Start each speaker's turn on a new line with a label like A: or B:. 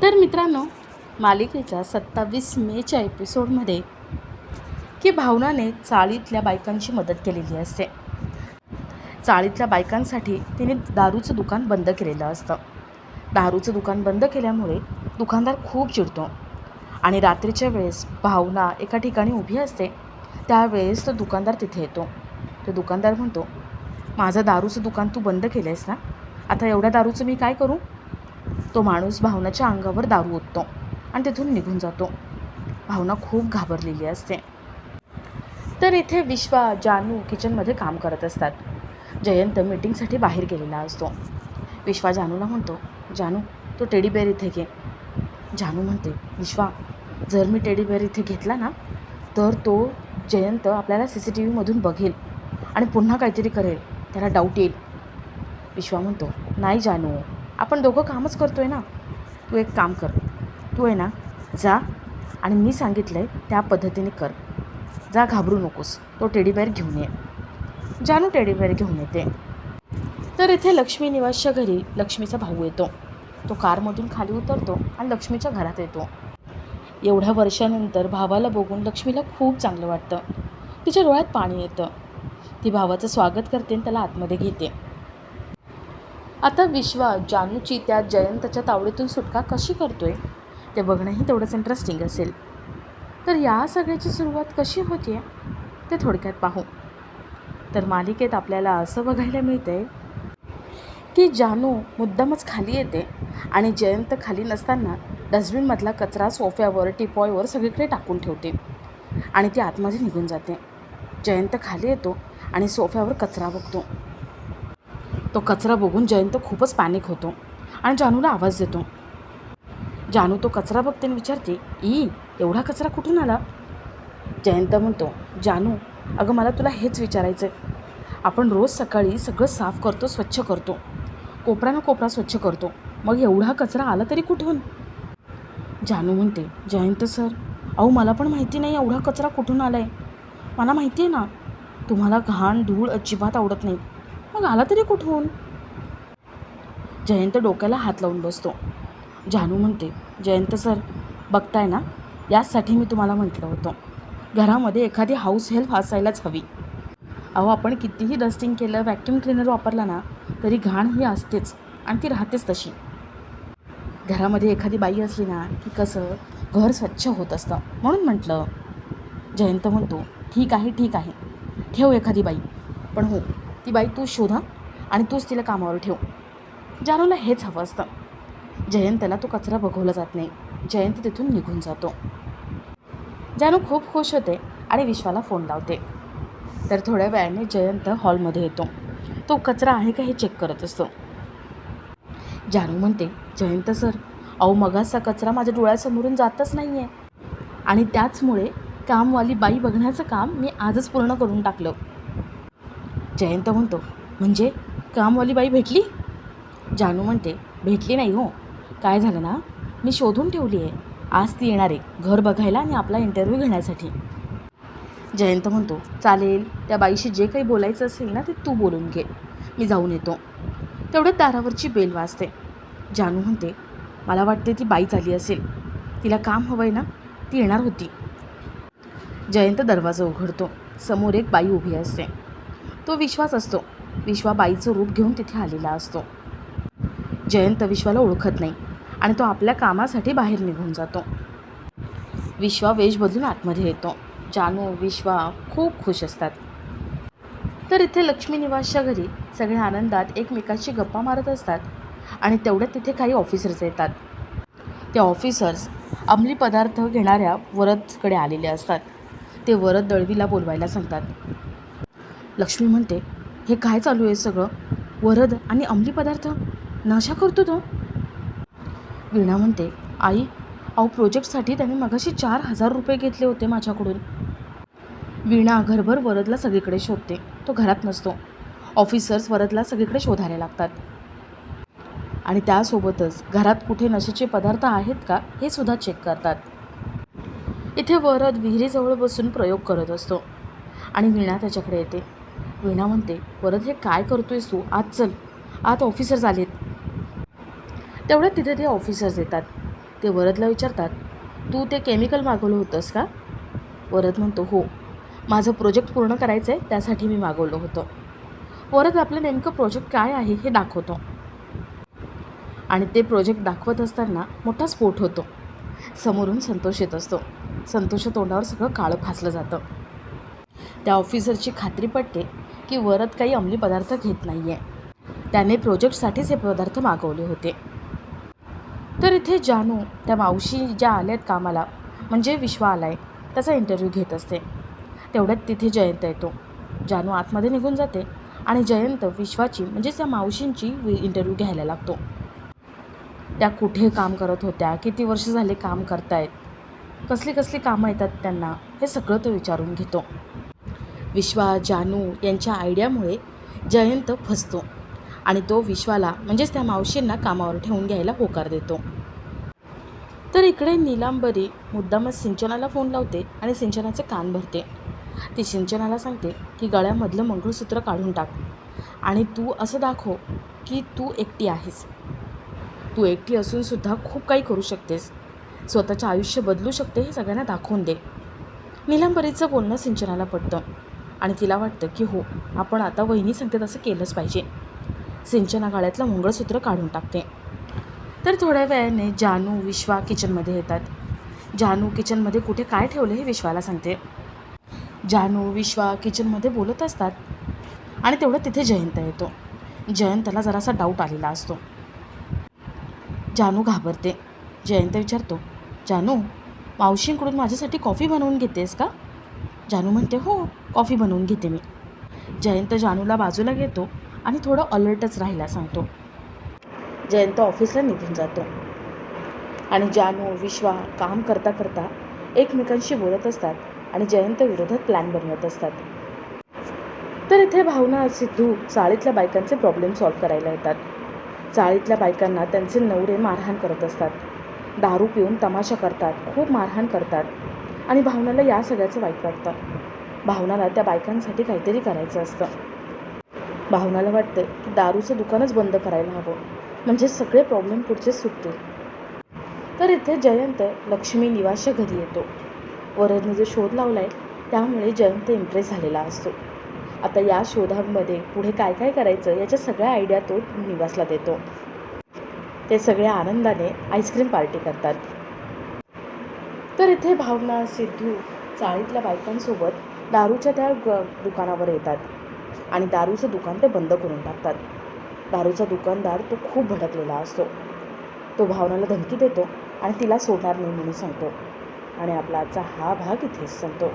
A: तर मित्रांनो, मालिकेच्या 27 मेच्या एपिसोडमध्ये की भावनाने चाळीतल्या बायकांची मदत केलेली असते. चाळीतल्या बायकांसाठी तिने दारूचं दुकान बंद केलेलं असतं. दारूचं दुकान बंद केल्यामुळे दुकानदार खूप चिडतो आणि रात्रीच्या वेळेस भावना एका ठिकाणी उभी असते. त्यावेळेस तो दुकानदार तिथे येतो. तो दुकानदार म्हणतो, माझं दारूचं दुकान तू बंद केलं आहेस ना, आता एवढ्या दारूचं मी काय करू? तो माणूस भावनाच्या अंगावर दारू ओततो आणि तिथून निघून जातो. भावना खूप घाबरलेली असते. तर इथे विश्वा, जानू किचनमध्ये काम करत असतात. जयंत मीटिंगसाठी बाहेर गेलेला असतो. विश्वा जानूला म्हणतो, जानू तो टेडी बेअर इथे घे. जानू म्हणते, विश्वा जर मी टेडी बेअर इथे घेतला ना तर तो जयंत आपल्याला CCTV मधून बघेल आणि पुन्हा काहीतरी करेल, त्याला डाऊट येईल. विश्वा म्हणतो, नाही जानू, आपण दोघं कामच करतोय ना. तू एक काम कर, तू आहे ना जा आणि मी सांगितलं आहे त्या पद्धतीने कर. जा, घाबरू नकोस, तो टेडी बेअर घेऊन ये. जानू टेडी बेअर घेऊन येते. तर इथे लक्ष्मी निवासच्या घरी लक्ष्मीचा भाऊ येतो. तो कारमधून खाली उतरतो आणि लक्ष्मीच्या घरात येतो. एवढ्या वर्षानंतर भावाला बघून लक्ष्मीला खूप चांगलं वाटतं. तिच्या डोळ्यात पाणी येतं. ती भावाचं स्वागत करते आणि त्याला आतमध्ये घेते. आता विश्वा जानूची त्या जयंतच्या तावडीतून सुटका कशी करतोय ते बघणंही तेवढंच इंटरेस्टिंग असेल. तर या सगळ्याची सुरुवात कशी होते ते थोडक्यात पाहू. तर मालिकेत आपल्याला असं बघायला मिळतंय की जानू मुद्दामच खाली येते आणि जयंत खाली नसताना डस्टबिनमधला कचरा सोफ्यावर, टिपॉयवर सगळीकडे टाकून ठेवते आणि ती आतमध्ये निघून जाते. जयंत खाली येतो आणि सोफ्यावर कचरा बघतो. तो कचरा बघून जयंत खूपच पॅनिक होतो आणि जानूला आवाज देतो. जानू तो कचरा बघते आणि विचारते, एवढा कचरा कुठून आला? जयंत म्हणतो, जानू अगं मला तुला हेच विचारायचं आहे. आपण रोज सकाळी सगळं साफ करतो, स्वच्छ करतो, कोपरा कोपरा स्वच्छ करतो, मग एवढा कचरा आला तरी कुठून? जानू म्हणते, जयंत सर, अहो मला पण माहिती नाही एवढा कचरा कुठून आला आहे. मला माहिती आहे ना तुम्हाला घाण धूळ अजिबात आवडत नाही, मग आला तरी कुठून? जयंत डोक्याला हात लावून बसतो. जानू म्हणते, जयंत सर बघताय ना, याचसाठी मी तुम्हाला म्हटलं होतं घरामध्ये एखादी हाऊस हेल्प असायलाच हवी. अहो आपण कितीही डस्टिंग केलं, व्हॅक्यूम क्लिनर वापरला ना तरी घाण ही असतेच आणि ती राहतेच तशी. घरामध्ये एखादी बाई असली ना की कसं घर स्वच्छ होत असतं, म्हणून म्हटलं. जयंत म्हणतो, ठीक आहे ठेव एखादी बाई, पण हो ती बाई तू शोधा आणि तूच तिला कामावर ठेव. जानूला हेच हवं असतं. जयंतला तो कचरा बघवला जात नाही. जयंत तिथून निघून जातो. जानू खूप खुश होते आणि विश्वाला फोन लावते. तर थोड्या वेळाने जयंत हॉलमध्ये येतो. तो कचरा आहे का हे चेक करत असतो. जानू म्हणते, जयंत सर, अहो मगाचा कचरा माझ्या डोळ्यासमोरून जातच नाही आहे आणि त्याचमुळे कामवाली बाई बघण्याचं काम मी आजच पूर्ण करून टाकलं. जयंत म्हणतो, म्हणजे कामवाली बाई भेटली? जानू म्हणते, भेटली नाही हो, काय झालं ना, मी शोधून ठेवली आहे. आज ती येणार आहे घर बघायला आणि आपला इंटरव्ह्यू घेण्यासाठी. जयंत म्हणतो, चालेल, त्या बाईशी जे काही बोलायचं असेल ना ते तू बोलून घे, मी जाऊन येतो. तेवढ्यात दारावरची बेल वाजते. जानू म्हणते, मला वाटते ती बाईच आली असेल, तिला काम हवं आहे ना, ती येणार होती. जयंत दरवाजा उघडतो. समोर एक बाई उभी असते. तो विश्वास असतो. विश्वा बाईचं रूप घेऊन तिथे आलेला असतो. जयंत विश्वाला ओळखत नाही आणि तो आपल्या कामासाठी बाहेर निघून जातो. विश्वा वेश बदलून आतमध्ये येतो. जानू, विश्वा खूप खुश असतात. तर इथे लक्ष्मी निवासच्या घरी सगळे आनंदात एकमेकांशी गप्पा मारत असतात आणि तेवढ्यात तिथे काही ऑफिसर्स येतात. ते ऑफिसर्स अंमली पदार्थ घेणाऱ्या वरदकडे आलेले असतात. ते वरद दळवीला बोलवायला सांगतात. लक्ष्मी म्हणते, हे काय चालू आहे सगळं? वरद आणि अंमली पदार्थ, नशा करतो तो? वीणा म्हणते, आई अहो प्रोजेक्टसाठी त्याने मगाशी 4,000 रुपये घेतले होते माझ्याकडून. वीणा घरभर वरदला सगळीकडे शोधते. तो घरात नसतो. ऑफिसर्स वरदला सगळीकडे शोधायला लागतात आणि त्यासोबतच घरात कुठे नशेचे पदार्थ आहेत का हे सुद्धा चेक करतात. इथे वरद विहिरीजवळ बसून प्रयोग करत असतो आणि वीणा त्याच्याकडे येते. वीणा म्हणते, वरद हे काय करतोयस तू? आज चल, आत ऑफिसर्स आलेत. तेवढ्यात तिथे ते ऑफिसर्स येतात. ते वरदला विचारतात, तू ते केमिकल मागवलं होतंस का? वरद म्हणतो, हो, माझं प्रोजेक्ट पूर्ण करायचं आहे त्यासाठी मी मागवलं होतं. वरद आपलं नेमकं प्रोजेक्ट काय आहे हे दाखवतो आणि ते प्रोजेक्ट दाखवत असताना मोठा स्फोट होतो. समोरून संतोष येत असतो. संतोषच्या तोंडावर सगळं काळं फासलं जातं. त्या ऑफिसरची खात्री पटते की वरद काही अंमली पदार्थ घेत नाही आहे. त्याने प्रोजेक्टसाठीच हे पदार्थ मागवले होते. तर इथे जानू त्या मावशी ज्या आल्यात कामाला, म्हणजे विश्वा आला आहे, त्याचा इंटरव्ह्यू घेत असते. तेवढ्यात तिथे जयंत येतो. जानू आतमध्ये निघून जाते आणि जयंत विश्वाची म्हणजेच त्या मावशींची इंटरव्ह्यू घ्यायला लागतो. त्या कुठे काम करत होत्या, किती वर्ष झाले काम करतायत, कसली कसली कामं येतात त्यांना, हे सगळं तो विचारून घेतो. विश्वा जानू यांच्या आयडियामुळे जयंत फसतो आणि तो विश्वाला म्हणजेच त्या मावशींना कामावर ठेवून घ्यायला होकार देतो. तर इकडे नीलांबरी मुद्दामच सिंचनाला फोन लावते आणि सिंचनाचे कान भरते. ती सिंचनाला सांगते की गळ्यामधलं मंगळसूत्र काढून टाक आणि तू असं दाखव की तू एकटी आहेस. तू एकटी असूनसुद्धा खूप काही करू शकतेस, स्वतःचं आयुष्य बदलू शकते हे सगळ्यांना दाखवून दे. नीलांबरीचं बोलणं सिंचनाला पटतं आणि तिला वाटतं की हो, आपण आता वहिनी सांगते तसं केलंच पाहिजे. सिंचना गळ्यातलं मंगळसूत्र काढून टाकते. तर थोड्या वेळाने जानू विश्वा किचनमध्ये येतात. जानू किचनमध्ये कुठे काय ठेवलं हे विश्वाला सांगते. जानू विश्वा किचनमध्ये बोलत असतात आणि तेवढं तिथे जयंत येतो. जयंतला जरासा डाऊट आलेला असतो. जानू घाबरते. जयंत विचारतो, जानू, मावशींकडून माझ्यासाठी कॉफी बनवून घेतेस का? जानू म्हणते, हो, कॉफी बनवून घेते मी. जयंत जानूला बाजूला घेतो आणि थोडं अलर्टच राहायला सांगतो. जयंत ऑफिसला निघून जातो आणि जानू विश्वा काम करता करता एकमेकांशी बोलत असतात आणि जयंत विरोधात प्लॅन बनवत असतात. तर इथे भावना सिद्धू चाळीतल्या बायकांचे प्रॉब्लेम सॉल्व्ह करायला येतात. चाळीतल्या बायकांना त्यांचे नवरे मारहाण करत असतात, दारू पिऊन तमाशा करतात, खूप मारहाण करतात आणि भावनाला या सगळ्याचं वाईट वाटतं. भावनाला त्या बायकांसाठी काहीतरी करायचं असतं. भावनाला वाटतं की दारूचं दुकानच बंद करायला हवं, म्हणजे सगळे प्रॉब्लेम पुढचे सुटतील. तर इथे जयंत लक्ष्मी निवासच्या घरी येतो. वरदने जो शोध लावला आहे त्यामुळे जयंत इम्प्रेस झालेला असतो. आता या शोधामध्ये पुढे काय काय करायचं याच्या सगळ्या आयडिया तो निवासला देतो. ते सगळे आनंदाने आईस्क्रीम पार्टी करतात. तर इथे भावना सिद्धू चाळीतल्या बायकांसोबत दारूच्या त्या दुकानावर येतात आणि दारूचं दुकान ते बंद करून टाकतात. दारूचा दुकानदार तो खूप भडकलेला असतो. तो भावनाला धमकी देतो आणि तिला सोडणार नाही म्हणून सांगतो आणि आपला आजचा हा भाग इथेच संपतो.